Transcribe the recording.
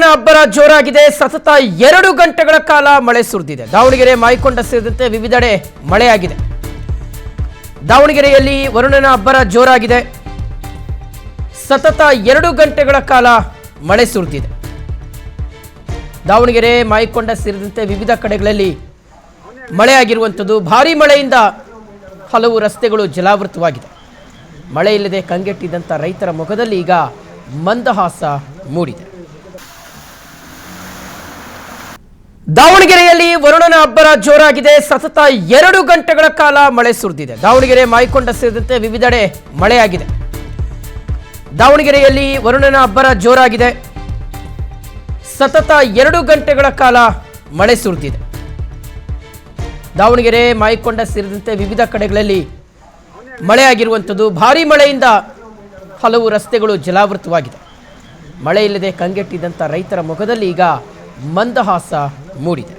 ವರುಣನ ಅಬ್ಬರ ಜೋರಾಗಿದೆ. ಸತತ 2 ಗಂಟೆಗಳ ಕಾಲ ಮಳೆ ಸುರಿದಿದೆ. ದಾವಣಗೆರೆ, ಮಾಯಕೊಂಡ ಸೇರಿದಂತೆ ವಿವಿಧೆಡೆ ಮಳೆಯಾಗಿದೆ. ದಾವಣಗೆರೆಯಲ್ಲಿ ವರುಣನ ಅಬ್ಬರ ಜೋರಾಗಿದೆ. ಸತತ 2 ಗಂಟೆಗಳ ಕಾಲ ಮಳೆ ಸುರಿದಿದೆ. ದಾವಣಗೆರೆ, ಮಾಯಕೊಂಡ ಸೇರಿದಂತೆ ವಿವಿಧ ಕಡೆಗಳಲ್ಲಿ ಮಳೆಯಾಗಿರುವಂಥದ್ದು. ಭಾರೀ ಮಳೆಯಿಂದ ಹಲವು ರಸ್ತೆಗಳು ಜಲಾವೃತವಾಗಿದೆ. ಮಳೆ ಇಲ್ಲದೆ ಕಂಗೆಟ್ಟಿದ್ದಂಥ ರೈತರ ಮುಖದಲ್ಲಿ ಈಗ ಮಂದಹಾಸ ಮೂಡಿದೆ. ದಾವಣಗೆರೆಯಲ್ಲಿ ವರುಣನ ಅಬ್ಬರ ಜೋರಾಗಿದೆ. ಸತತ 2 ಗಂಟೆಗಳ ಕಾಲ ಮಳೆ ಸುರಿದಿದೆ. ದಾವಣಗೆರೆ, ಮಾಯಕೊಂಡ ಸೇರಿದಂತೆ ವಿವಿಧೆಡೆ ಮಳೆಯಾಗಿದೆ. ದಾವಣಗೆರೆಯಲ್ಲಿ ವರುಣನ ಅಬ್ಬರ ಜೋರಾಗಿದೆ. ಸತತ 2 ಗಂಟೆಗಳ ಕಾಲ ಮಳೆ ಸುರಿದಿದೆ. ದಾವಣಗೆರೆ, ಮಾಯಕೊಂಡ ಸೇರಿದಂತೆ ವಿವಿಧ ಕಡೆಗಳಲ್ಲಿ ಮಳೆಯಾಗಿರುವಂಥದ್ದು. ಭಾರೀ ಮಳೆಯಿಂದ ಹಲವು ರಸ್ತೆಗಳು ಜಲಾವೃತವಾಗಿದೆ. ಮಳೆ ಇಲ್ಲದೆ ಕಂಗೆಟ್ಟಿದ್ದಂಥ ರೈತರ ಮುಖದಲ್ಲಿ ಈಗ ಮಂದಹಾಸ ಮೂಡಿದೆ.